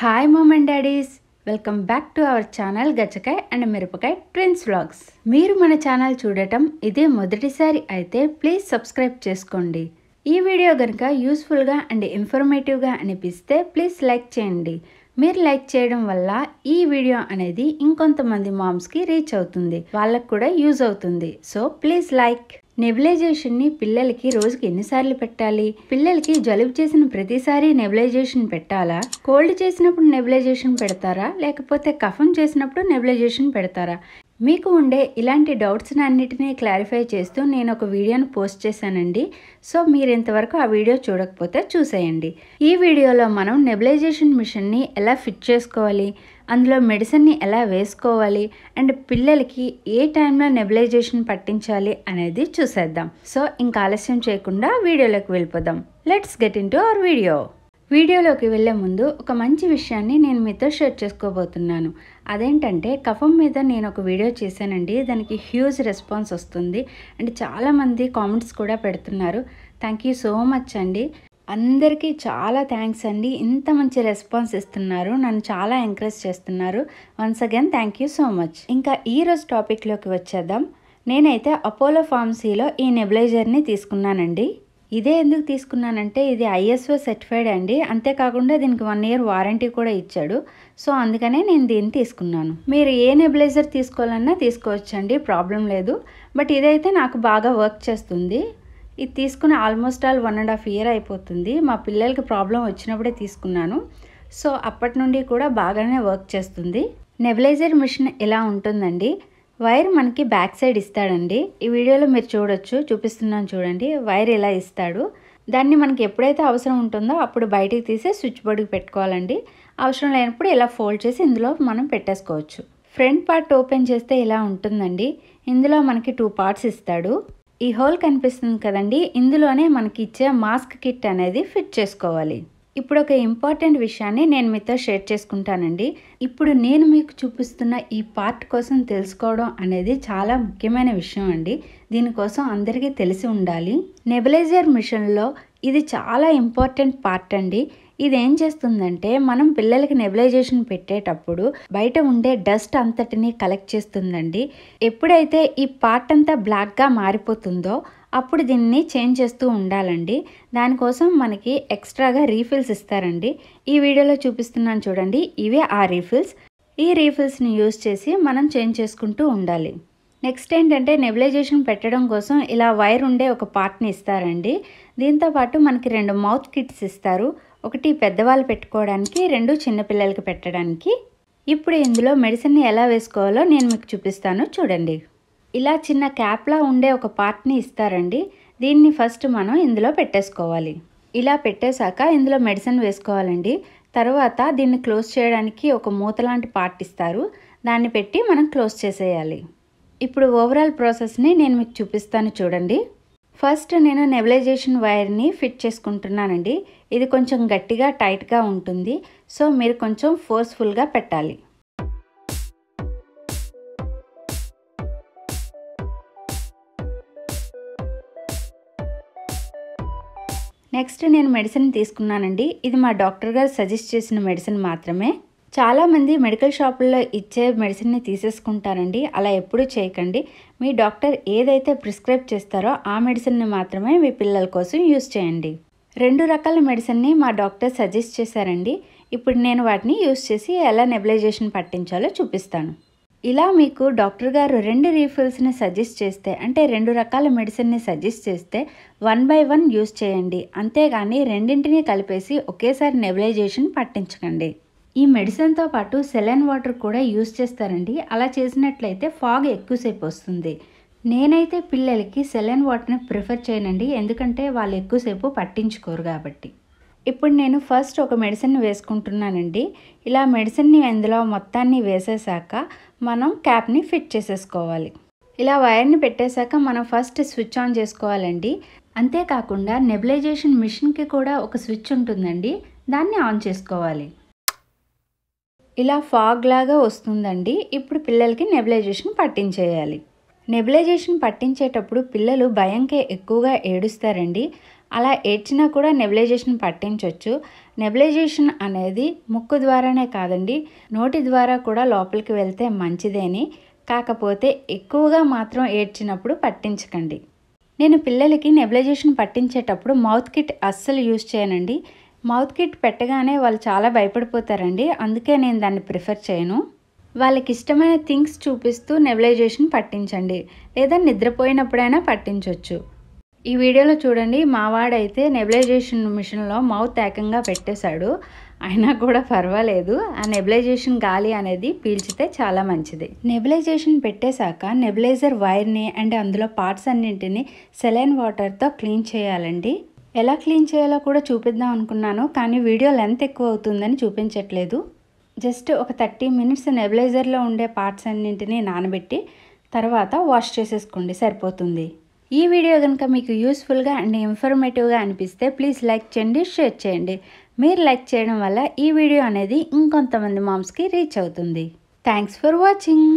Hi mom and daddies, welcome back to our channel Gachakay and Mirapakay twins vlogs. మీరు మన channel చూడటం ఇదే మొదటిసారి అయితే ప్లీజ్ సబ్స్క్రైబ్ చేసుకోండి. ఈ వీడియో కనుక యూస్ఫుల్గా అండ్ ఇన్ఫర్మేటివ్గా అనిపిస్తే ప్లీజ్ లైక్ చేయండి. మీరు లైక్ చేయడం వల్ల ఈ వీడియో అనేది ఇంకొంతమంది మామ్స్కి రీచ్ అవుతుంది, వాళ్ళకు కూడా యూజ్ అవుతుంది. So please like. నెబులైజేషన్ని పిల్లలకి రోజుకి ఎన్నిసార్లు పెట్టాలి? పిల్లలకి జలుబు చేసిన ప్రతిసారి నెబులైజేషన్ పెట్టాలా? కోల్డ్ చేసినప్పుడు నెబులైజేషన్ పెడతారా, లేకపోతే కఫం చేసినప్పుడు నెబులైజేషన్ పెడతారా? మీకు ఉండే ఇలాంటి డౌట్స్ అన్నిటినీ క్లారిఫై చేస్తూ నేను ఒక వీడియోను పోస్ట్ చేశానండి. సో మీరు ఇంతవరకు ఆ వీడియో చూడకపోతే చూసేయండి. ఈ వీడియోలో మనం నెబులైజేషన్ మిషన్ని ఎలా ఫిట్ చేసుకోవాలి, అందులో మెడిసిన్ని ఎలా వేసుకోవాలి అండ్ పిల్లలకి ఏ టైంలో నెబులైజేషన్ పట్టించాలి అనేది చూసేద్దాం. సో ఇంకా ఆలస్యం చేయకుండా వీడియోలోకి వెళ్ళిపోదాం. Let's get in to our video. వీడియోలోకి వెళ్ళే ముందు ఒక మంచి విషయాన్ని నేను మీతో షేర్ చేసుకోబోతున్నాను. అదేంటంటే కఫం మీద నేను ఒక వీడియో చేశానండి. దానికి హ్యూజ్ రెస్పాన్స్ వస్తుంది అండ్ చాలామంది కామెంట్స్ కూడా పెడుతున్నారు. థ్యాంక్ యూ సో మచ్ అండి. అందరికీ చాలా థ్యాంక్స్ అండి. ఇంత మంచి రెస్పాన్స్ ఇస్తున్నారు, నన్ను చాలా ఎంకరేజ్ చేస్తున్నారు. Once again thank you so much. ఇంకా ఈరోజు టాపిక్లోకి వచ్చేద్దాం. నేనైతే అపోలో ఫార్మసీలో ఈ నెబులైజర్ని తీసుకున్నానండి. ఇదే ఎందుకు తీసుకున్నానంటే ఇది ISO సర్టిఫైడ్ అండి. అంతేకాకుండా దీనికి 1 year వారంటీ కూడా ఇచ్చాడు. సో అందుకనే నేను దీన్ని తీసుకున్నాను. మీరు ఏ నెబులైజర్ తీసుకోవాలన్నా తీసుకోవచ్చండి, ప్రాబ్లం లేదు. బట్ ఇదైతే నాకు బాగా వర్క్ చేస్తుంది. ఇది తీసుకుని ఆల్మోస్ట్ 1.5 year అయిపోతుంది. మా పిల్లలకి ప్రాబ్లం వచ్చినప్పుడే తీసుకున్నాను. సో అప్పటి నుండి కూడా బాగానే వర్క్ చేస్తుంది. నెబులైజర్ మిషన్ ఇలా ఉంటుందండి. వైర్ మనకి బ్యాక్ సైడ్ ఇస్తాడండి. ఈ వీడియోలో మీరు చూపిస్తున్నాను చూడండి. వైర్ ఇలా ఇస్తాడు. దాన్ని మనకి ఎప్పుడైతే అవసరం ఉంటుందో అప్పుడు బయటికి తీసి స్విచ్ బోర్డుకి పెట్టుకోవాలండి. అవసరం లేనప్పుడు ఇలా ఫోల్డ్ చేసి ఇందులో మనం పెట్టేసుకోవచ్చు. ఫ్రంట్ పార్ట్ ఓపెన్ చేస్తే ఇలా ఉంటుందండి. ఇందులో మనకి 2 parts ఇస్తాడు. ఈ హోల్ కనిపిస్తుంది కదండి, ఇందులోనే మనకి ఇచ్చే మాస్క్ కిట్ అనేది ఫిట్ చేసుకోవాలి. ఇప్పుడు ఒక ఇంపార్టెంట్ విషయాన్ని నేను మీతో షేర్ చేసుకుంటానండి. ఇప్పుడు నేను మీకు చూపిస్తున్న ఈ పార్ట్ కోసం తెలుసుకోవడం అనేది చాలా ముఖ్యమైన విషయం అండి. దీనికోసం అందరికీ తెలిసి ఉండాలి. నెబులైజర్ మిషన్లో ఇది చాలా ఇంపార్టెంట్ పార్ట్ అండి. ఇది ఏం చేస్తుందంటే మనం పిల్లలకి నెబులైజేషన్ పెట్టేటప్పుడు బయట ఉండే డస్ట్ అంతటిని కలెక్ట్ చేస్తుందండి. ఎప్పుడైతే ఈ పార్ట్ అంతా బ్లాక్గా మారిపోతుందో అప్పుడు దీన్ని చేంజ్ చేస్తూ ఉండాలండి. దానికోసం మనకి ఎక్స్ట్రాగా రీఫిల్స్ ఇస్తారండి. ఈ వీడియోలో చూపిస్తున్నాను చూడండి, ఇవే ఆ రీఫిల్స్. ఈ రీఫిల్స్ని యూజ్ చేసి మనం చేంజ్ చేసుకుంటూ ఉండాలి. నెక్స్ట్ ఏంటంటే నెబులైజేషన్ పెట్టడం కోసం ఇలా వైర్ ఉండే ఒక పార్ట్ని ఇస్తారండి. దీంతోపాటు మనకి 2 మౌత్ కిట్స్ ఇస్తారు. ఒకటి పెద్దవాళ్ళు పెట్టుకోవడానికి, 2 చిన్నపిల్లలకి పెట్టడానికి. ఇప్పుడు ఇందులో మెడిసిన్ని ఎలా వేసుకోవాలో నేను మీకు చూపిస్తాను చూడండి. ఇలా చిన్న క్యాప్లా ఉండే ఒక పార్ట్ని ఇస్తారండి. దీన్ని ఫస్ట్ మనం ఇందులో పెట్టేసుకోవాలి. ఇలా పెట్టేశాక ఇందులో మెడిసిన్ వేసుకోవాలండి. తర్వాత దీన్ని క్లోజ్ చేయడానికి ఒక మూత లాంటి పార్ట్ ఇస్తారు. దాన్ని పెట్టి మనం క్లోజ్ చేసేయాలి. ఇప్పుడు ఓవరాల్ ప్రాసెస్ని నేను మీకు చూపిస్తాను చూడండి. ఫస్ట్ నేను నెబులైజేషన్ వైర్ని ఫిట్ చేసుకుంటున్నానండి. ఇది కొంచెం గట్టిగా టైట్గా ఉంటుంది. సో మీరు కొంచెం ఫోర్స్ఫుల్గా పెట్టాలి. నెక్స్ట్ నేను మెడిసిన్ తీసుకున్నానండి. ఇది మా డాక్టర్ గారు సజెస్ట్ చేసిన మెడిసిన్ మాత్రమే. చాలామంది మెడికల్ షాపుల్లో ఇచ్చే మెడిసిన్ని తీసేసుకుంటారండి. అలా ఎప్పుడూ చేయకండి. మీ డాక్టర్ ఏదైతే ప్రిస్క్రైబ్ చేస్తారో ఆ మెడిసిన్ని మాత్రమే మీ పిల్లల కోసం యూజ్ చేయండి. 2 రకాల మెడిసిన్ని మా డాక్టర్ సజెస్ట్ చేశారండి. ఇప్పుడు నేను వాటిని యూజ్ చేసి ఎలా నెబులైజేషన్ పట్టించాలో చూపిస్తాను. ఇలా మీకు డాక్టర్ గారు 2 రీఫిల్స్ని సజెస్ట్ చేస్తే, అంటే 2 రకాల మెడిసిన్ని సజెస్ట్ చేస్తే 1 by 1 యూజ్ చేయండి. అంతేగాని రెండింటినీ కలిపేసి ఒకేసారి నెబులైజేషన్ పట్టించకండి. ఈ మెడిసిన్తో పాటు సెలైన్ వాటర్ కూడా యూజ్ చేస్తారండి. అలా చేసినట్లయితే ఫాగ్ ఎక్కువసేపు వస్తుంది. నేనైతే పిల్లలకి సెలైన్ వాటర్ని ప్రిఫర్ చేయనండి, ఎందుకంటే వాళ్ళు ఎక్కువసేపు పట్టించుకోరు కాబట్టి. ఇప్పుడు నేను ఫస్ట్ ఒక మెడిసిన్ వేసుకుంటున్నానండి. ఇలా మెడిసిన్ని ఇందులో మొత్తాన్ని వేసేసాక మనం క్యాప్ని ఫిట్ చేసేసుకోవాలి. ఇలా వైర్ని పెట్టేశాక మనం ఫస్ట్ స్విచ్ ఆన్ చేసుకోవాలండి. అంతేకాకుండా నెబులైజేషన్ మిషన్కి కూడా ఒక స్విచ్ ఉంటుందండి, దాన్ని ఆన్ చేసుకోవాలి. ఇలా ఫాగ్ లాగా వస్తుందండి. ఇప్పుడు పిల్లలకి నెబులైజేషన్ పట్టించేయాలి. నెబులైజేషన్ పట్టించేటప్పుడు పిల్లలు భయంకే ఎక్కువగా ఏడుస్తారండి. అలా ఏడ్చినా కూడా నెబులైజేషన్ పట్టించవచ్చు. నెబులైజేషన్ అనేది ముక్కు ద్వారానే కాదండి, నోటి ద్వారా కూడా లోపలికి వెళ్తే మంచిదేని. కాకపోతే ఎక్కువగా మాత్రం ఏడ్చినప్పుడు పట్టించకండి. నేను పిల్లలకి నెబులైజేషన్ పట్టించేటప్పుడు మౌత్ కిట్ అస్సలు యూజ్ చేయనండి. మౌత్ కిట్ పెట్టగానే వాళ్ళు చాలా భయపడిపోతారండి. అందుకే నేను దాన్ని ప్రిఫర్ చేయను. వాళ్ళకి ఇష్టమైన థింగ్స్ చూపిస్తూ నెబులైజేషన్ పట్టించండి, లేదా నిద్రపోయినప్పుడైనా పట్టించవచ్చు. ఈ వీడియోలో చూడండి, మావాడైతే నెబులైజేషన్ మిషన్లో మౌత్ ఏకంగా పెట్టేశాడు. అయినా కూడా పర్వాలేదు, ఆ నెబులైజేషన్ గాలి అనేది పీల్చితే చాలా మంచిది. నెబులైజేషన్ పెట్టేశాక నెబులైజర్ వైర్ని అండ్ అందులో పార్ట్స్ అన్నింటినీ సెలైన్ వాటర్తో క్లీన్ చేయాలండి. ఎలా క్లీన్ చేయాలో కూడా చూపిద్దాం అనుకున్నాను, కానీ వీడియో లెంత్ ఎక్కువ అవుతుందని చూపించట్లేదు. జస్ట్ ఒక 30 మినిట్స్ నెబులైజర్లో ఉండే పార్ట్స్ అన్నింటినీ నానబెట్టి తర్వాత వాష్ చేసేసుకోండి, సరిపోతుంది. ఈ వీడియో కనుక మీకు యూస్ఫుల్గా అండ్ ఇన్ఫర్మేటివ్గా అనిపిస్తే ప్లీజ్ లైక్ చేయండి, షేర్ చేయండి. మీరు లైక్ చేయడం వల్ల ఈ వీడియో అనేది ఇంకొంతమంది మామ్స్కి రీచ్ అవుతుంది. Thanks for watching.